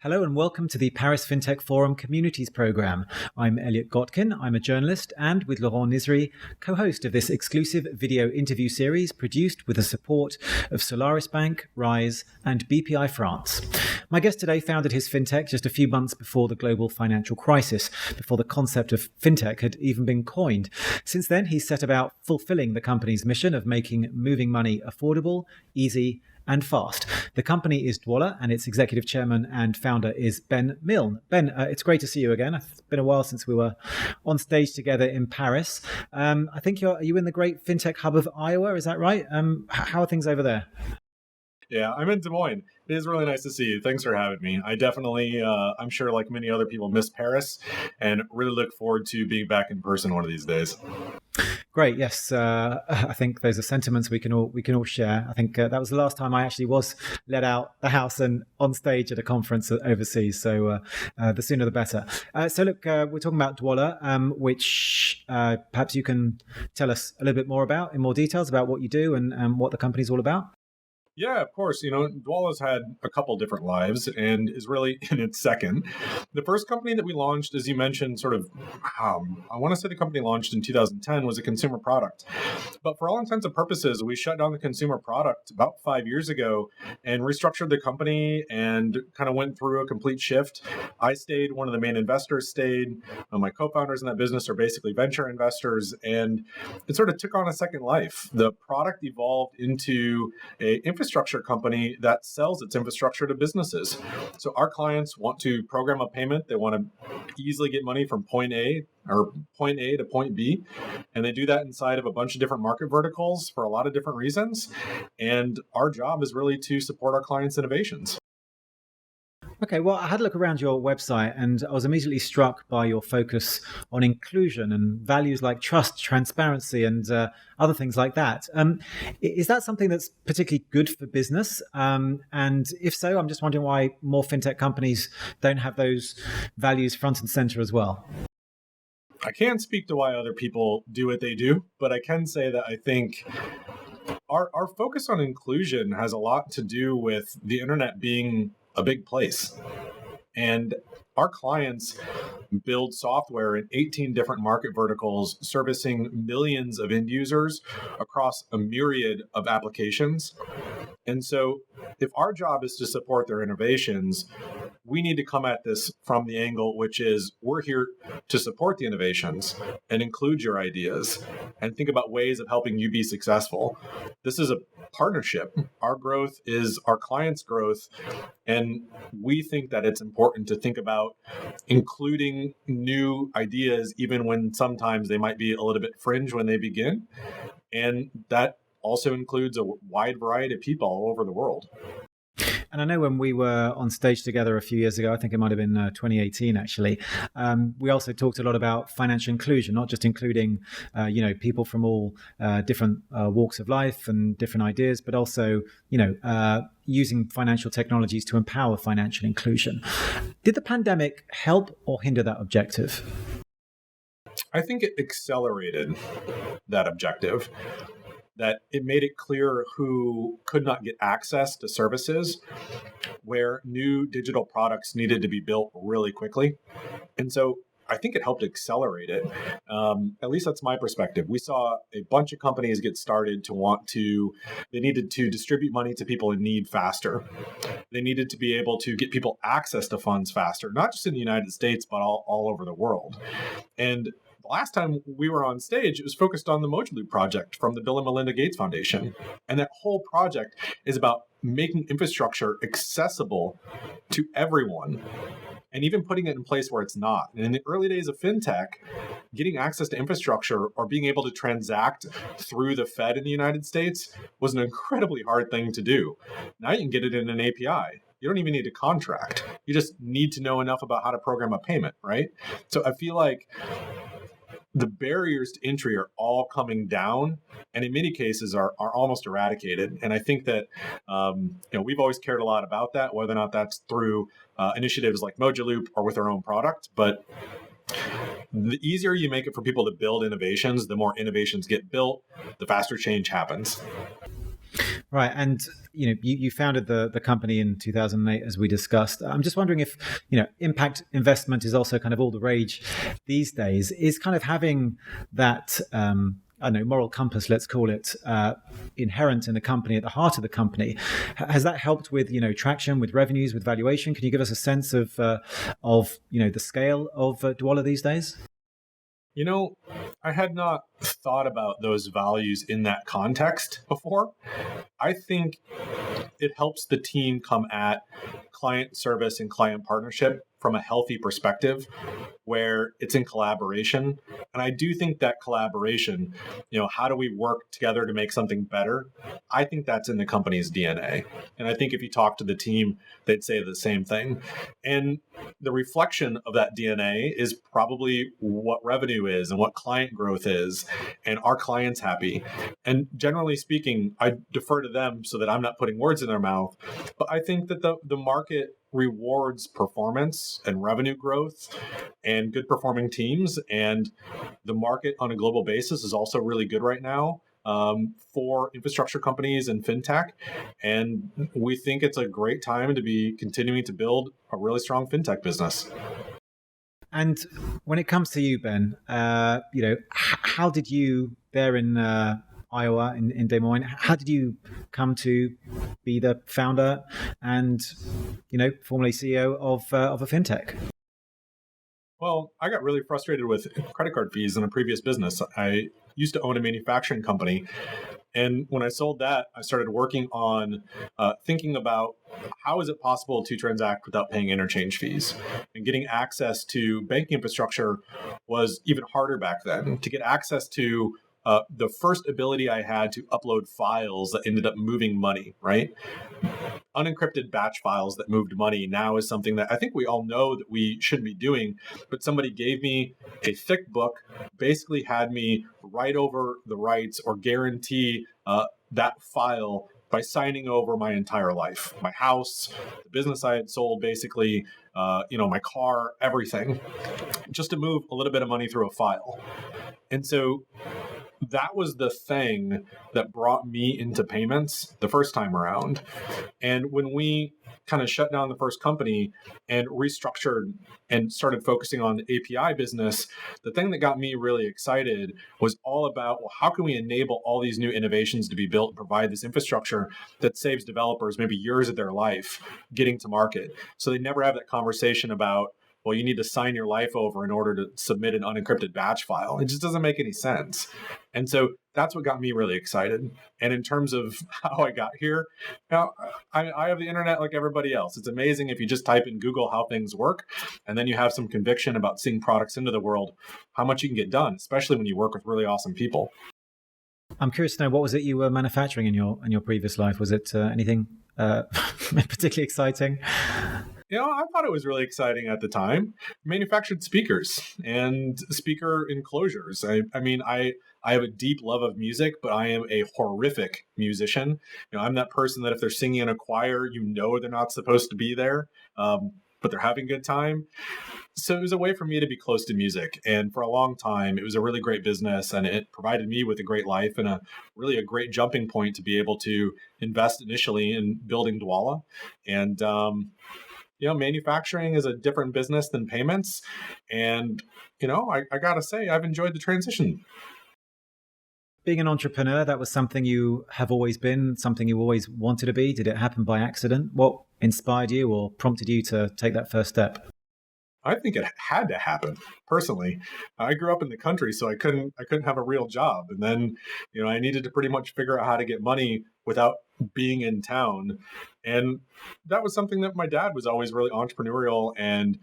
Hello and welcome to the Paris Fintech Forum Communities Programme. I'm Elliot Gotkin. I'm a journalist and, with Laurent Nisri, co-host of this exclusive video interview series produced with the support of Solaris Bank, Rise and BPI France. My guest today founded his fintech just a few months before the global financial crisis, before the concept of fintech had even been coined. Since then, he's set about fulfilling the company's mission of making moving money affordable, easy and fast. The company is Dwolla, and its executive chairman and founder is Ben Milne. Ben, it's great to see you again. It's been a while since we were on stage together in Paris. I think are you in the great fintech hub of Iowa? Is that right? How are things over there? Yeah, I'm in Des Moines. It is really nice to see you. Thanks for having me. I definitely, I'm sure like many other people, miss Paris and really look forward to being back in person one of these days. Great. Yes, I think those are sentiments we can all share. I think that was the last time I actually was let out the house and on stage at a conference overseas. So the sooner the better. So look, we're talking about Dwolla, which perhaps you can tell us a little bit more about in more details about what you do and what the company's all about. Yeah, of course. Dwolla's had a couple different lives and is really in its second. The first company that we launched, as you mentioned, I want to say the company launched in 2010 was a consumer product. But for all intents and purposes, we shut down the consumer product about 5 years ago and restructured the company and kind of went through a complete shift. I stayed, one of the main investors stayed. My co-founders in that business are basically venture investors, and it sort of took on a second life. The product evolved into a infrastructure company that sells its infrastructure to businesses. So our clients want to program a payment. They want to easily get money from point A to point B. And they do that inside of a bunch of different market verticals for a lot of different reasons. And our job is really to support our clients' innovations. Okay, well, I had a look around your website and I was immediately struck by your focus on inclusion and values like trust, transparency, and other things like that. Is that something that's particularly good for business? And if so, I'm just wondering why more fintech companies don't have those values front and center as well. I can't speak to why other people do what they do, but I can say that I think our focus on inclusion has a lot to do with the internet being a big place. And our clients build software in 18 different market verticals, servicing millions of end users across a myriad of applications. And so if our job is to support their innovations, we need to come at this from the angle, which is we're here to support the innovations and include your ideas and think about ways of helping you be successful. This is a partnership. Our growth is our clients' growth. And we think that it's important to think about including new ideas, even when sometimes they might be a little bit fringe when they begin. And that also includes a wide variety of people all over the world. And I know when we were on stage together a few years ago, I think it might have been 2018, actually, we also talked a lot about financial inclusion, not just including, people from all different walks of life and different ideas, but also, using financial technologies to empower financial inclusion. Did the pandemic help or hinder that objective? I think it accelerated that objective. That it made it clear who could not get access to services, where new digital products needed to be built really quickly. And so I think it helped accelerate it. At least that's my perspective. We saw a bunch of companies get started they needed to distribute money to people in need faster. They needed to be able to get people access to funds faster, not just in the United States, but all over the world. And the last time we were on stage, it was focused on the Mojaloop project from the Bill and Melinda Gates Foundation. And that whole project is about making infrastructure accessible to everyone and even putting it in place where it's not. And in the early days of fintech, getting access to infrastructure or being able to transact through the Fed in the United States was an incredibly hard thing to do. Now you can get it in an API. You don't even need a contract. You just need to know enough about how to program a payment, right? So I feel like the barriers to entry are all coming down, and in many cases are almost eradicated. And I think that we've always cared a lot about that, whether or not that's through initiatives like Mojaloop or with our own product. But the easier you make it for people to build innovations, the more innovations get built, the faster change happens. Right, and you founded the company in 2008, as we discussed. I'm just wondering if impact investment is also kind of all the rage these days. Is kind of having that I don't know, moral compass, let's call it, inherent in the company, at the heart of the company. Has that helped with traction, with revenues, with valuation? Can you give us a sense of the scale of Dwolla these days? I had not thought about those values in that context before. I think it helps the team come at client service and client partnership from a healthy perspective where it's in collaboration. And I do think that collaboration, how do we work together to make something better? I think that's in the company's DNA. And I think if you talk to the team, they'd say the same thing. And the reflection of that DNA is probably what revenue is and what client growth is, and are clients happy? And generally speaking, I defer to them so that I'm not putting words in their mouth. But I think that the market rewards performance and revenue growth and good performing teams. And the market on a global basis is also really good right now for infrastructure companies and fintech. And we think it's a great time to be continuing to build a really strong fintech business. And when it comes to you, Ben, how did you there in Iowa, in Des Moines, how did you come to be the founder and formerly CEO of a fintech? Well, I got really frustrated with credit card fees in a previous business. I used to own a manufacturing company. And when I sold that, I started working on thinking about how is it possible to transact without paying interchange fees? And getting access to banking infrastructure was even harder back then. To get access to the first ability I had to upload files that ended up moving money, right? Unencrypted batch files that moved money now is something that I think we all know that we shouldn't be doing, but somebody gave me a thick book, basically had me write over the rights or guarantee that file by signing over my entire life, my house, the business I had sold, basically, my car, everything, just to move a little bit of money through a file. And so that was the thing that brought me into payments the first time around. And when we kind of shut down the first company and restructured and started focusing on the API business, the thing that got me really excited was all about, well, how can we enable all these new innovations to be built and provide this infrastructure that saves developers maybe years of their life getting to market? So they never have that conversation about, well, you need to sign your life over in order to submit an unencrypted batch file. It just doesn't make any sense. And so that's what got me really excited. And in terms of how I got here, I have the internet like everybody else. It's amazing if you just type in Google how things work, and then you have some conviction about seeing products into the world, how much you can get done, especially when you work with really awesome people. I'm curious to know, what was it you were manufacturing in your previous life? Was it anything particularly exciting? I thought it was really exciting at the time. Manufactured speakers and speaker enclosures. I have a deep love of music, but I am a horrific musician. I'm that person that if they're singing in a choir, they're not supposed to be there, but they're having a good time. So it was a way for me to be close to music. And for a long time, it was a really great business, and it provided me with a great life and a great jumping point to be able to invest initially in building Dwolla. And, manufacturing is a different business than payments. And, I got to say, I've enjoyed the transition. Being an entrepreneur, that was something you have always been, something you always wanted to be. Did it happen by accident? What inspired you or prompted you to take that first step? I think it had to happen. Personally, I grew up in the country, so I couldn't have a real job, and then I needed to pretty much figure out how to get money without being in town, and that was something that my dad was always really entrepreneurial and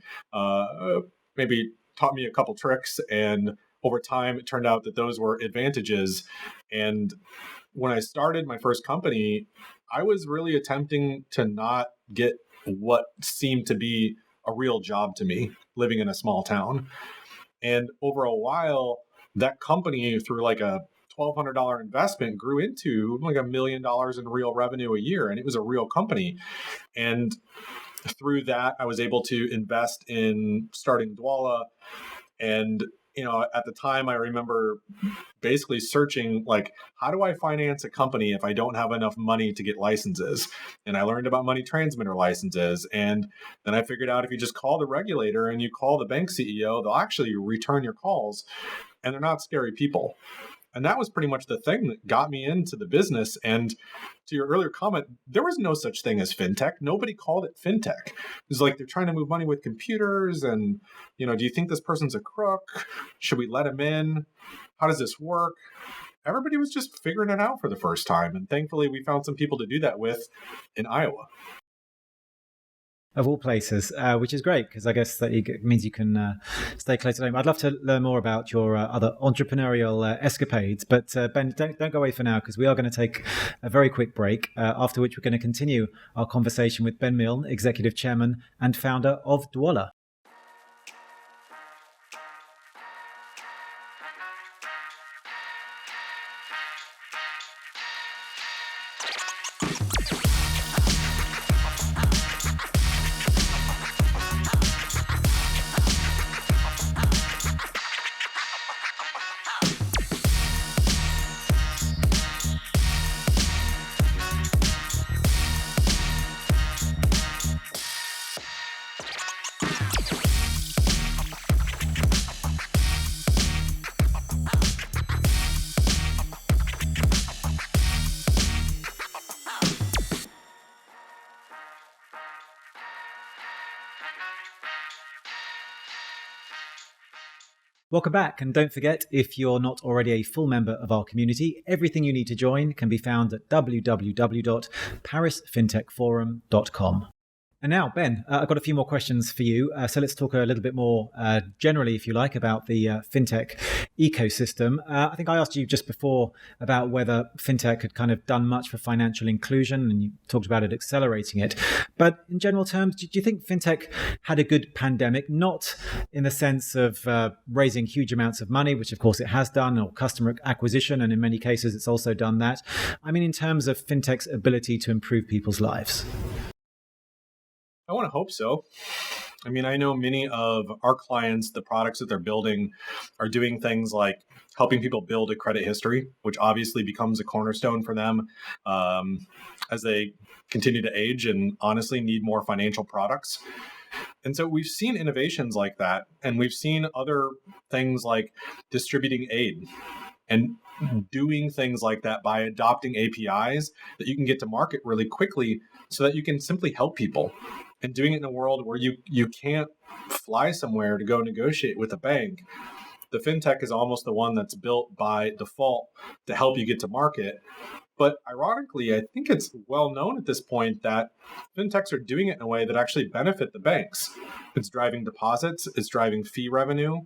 maybe taught me a couple tricks, and over time it turned out that those were advantages. And when I started my first company, I was really attempting to not get what seemed to be a real job to me living in a small town. And over a while, that company, through like a $1,200 investment, grew into like $1 million in real revenue a year. And it was a real company. And through that, I was able to invest in starting Dwolla. And at the time, I remember basically searching, like, how do I finance a company if I don't have enough money to get licenses? And I learned about money transmitter licenses. And then I figured out if you just call the regulator and you call the bank CEO, they'll actually return your calls, and they're not scary people. And that was pretty much the thing that got me into the business. And to your earlier comment, there was no such thing as fintech. Nobody called it fintech. It was like, they're trying to move money with computers. And, do you think this person's a crook? Should we let him in? How does this work? Everybody was just figuring it out for the first time. And thankfully, we found some people to do that with in Iowa. Of all places, which is great, because I guess that means you can stay close to home. I'd love to learn more about your other entrepreneurial escapades, but Ben, don't go away for now, because we are going to take a very quick break, after which we're going to continue our conversation with Ben Milne, Executive Chairman and founder of Dwolla. Welcome back, and don't forget, if you're not already a full member of our community, everything you need to join can be found at www.parisfintechforum.com. And now, Ben, I've got a few more questions for you. So let's talk a little bit more generally, if you like, about the fintech ecosystem. I think I asked you just before about whether fintech had kind of done much for financial inclusion, and you talked about it accelerating it. But in general terms, do you think fintech had a good pandemic? Not in the sense of raising huge amounts of money, which of course it has done, or customer acquisition, and in many cases it's also done that. I mean, in terms of fintech's ability to improve people's lives. I want to hope so. I mean, I know many of our clients, the products that they're building are doing things like helping people build a credit history, which obviously becomes a cornerstone for them as they continue to age and honestly need more financial products. And so we've seen innovations like that, and we've seen other things like distributing aid and doing things like that by adopting APIs that you can get to market really quickly so that you can simply help people. And doing it in a world where you can't fly somewhere to go negotiate with a bank. The fintech is almost the one that's built by default to help you get to market. But ironically, I think it's well known at this point that fintechs are doing it in a way that actually benefit the banks. It's driving deposits, it's driving fee revenue,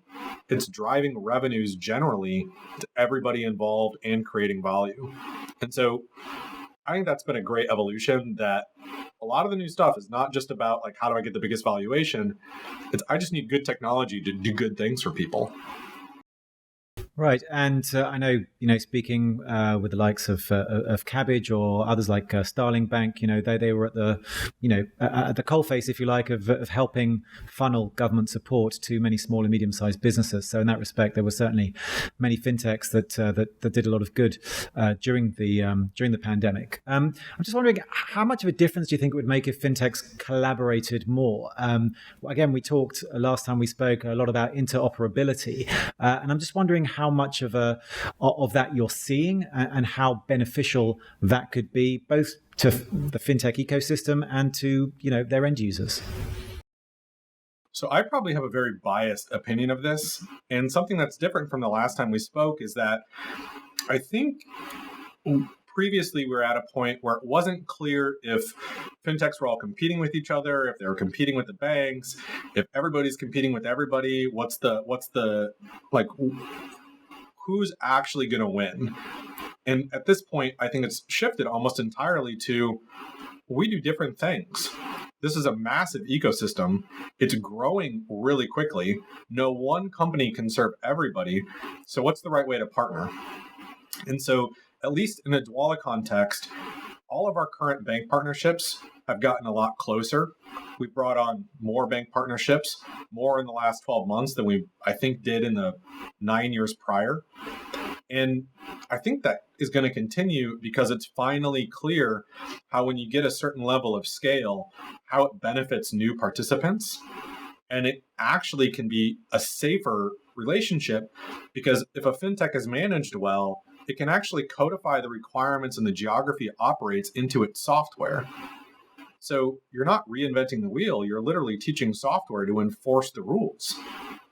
it's driving revenues generally to everybody involved and creating value. And so I think that's been a great evolution, that a lot of the new stuff is not just about like, how do I get the biggest valuation? It's, I just need good technology to do good things for people. Right, and I know, speaking with the likes of Cabbage or others like Starling Bank, they were at the, at the coalface, if you like, of helping funnel government support to many small and medium-sized businesses. So in that respect, there were certainly many fintechs that did a lot of good during the pandemic. I'm just wondering, how much of a difference do you think it would make if fintechs collaborated more? Again, we talked last time we spoke a lot about interoperability, and I'm just wondering how much of that you're seeing, and how beneficial that could be both to the fintech ecosystem and to their end users. So I probably have a very biased opinion of this, and something that's different from the last time we spoke is that I think previously we were at a point where it wasn't clear if fintechs were all competing with each other, if they were competing with the banks, if everybody's competing with everybody. What's the like, who's actually going to win? And at this point, I think it's shifted almost entirely to, we do different things. This is a massive ecosystem. It's growing really quickly. No one company can serve everybody. So what's the right way to partner? And so, at least in a Dwolla context, all of our current bank partnerships have gotten a lot closer. we brought on more bank partnerships, more in the last 12 months than we, I think, did in the 9 years prior. And I think that is going to continue because it's finally clear how when you get a certain level of scale, how it benefits new participants. And it actually can be a safer relationship because if a fintech is managed well, it can actually codify the requirements and the geography it operates into its software. So you're not reinventing the wheel, you're literally teaching software to enforce the rules,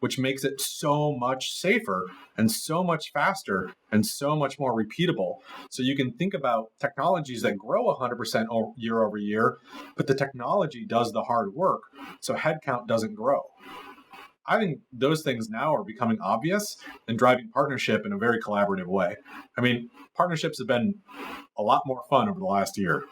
which makes it so much safer and so much faster and so much more repeatable. So you can think about technologies that grow 100% year over year, but the technology does the hard work, so headcount doesn't grow. I think those things now are becoming obvious and driving partnership in a very collaborative way. I mean, partnerships have been a lot more fun over the last year.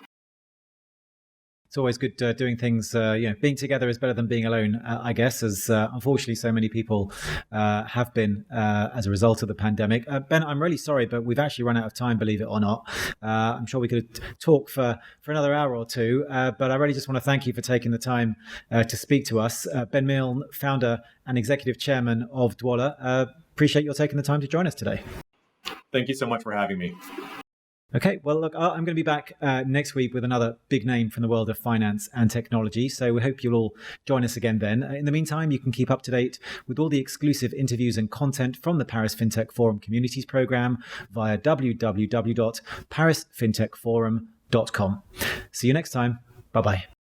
It's always good doing things, being together is better than being alone, I guess, as unfortunately so many people have been as a result of the pandemic. Ben, I'm really sorry, but we've actually run out of time, believe it or not. I'm sure we could talk for another hour or two, but I really just want to thank you for taking the time to speak to us. Ben Milne, founder and executive chairman of Dwolla. Appreciate your taking the time to join us today. Thank you so much for having me. Okay, well, look, I'm going to be back next week with another big name from the world of finance and technology. So we hope you'll all join us again then. In the meantime, you can keep up to date with all the exclusive interviews and content from the Paris Fintech Forum Communities Program via www.parisfintechforum.com. See you next time. Bye-bye.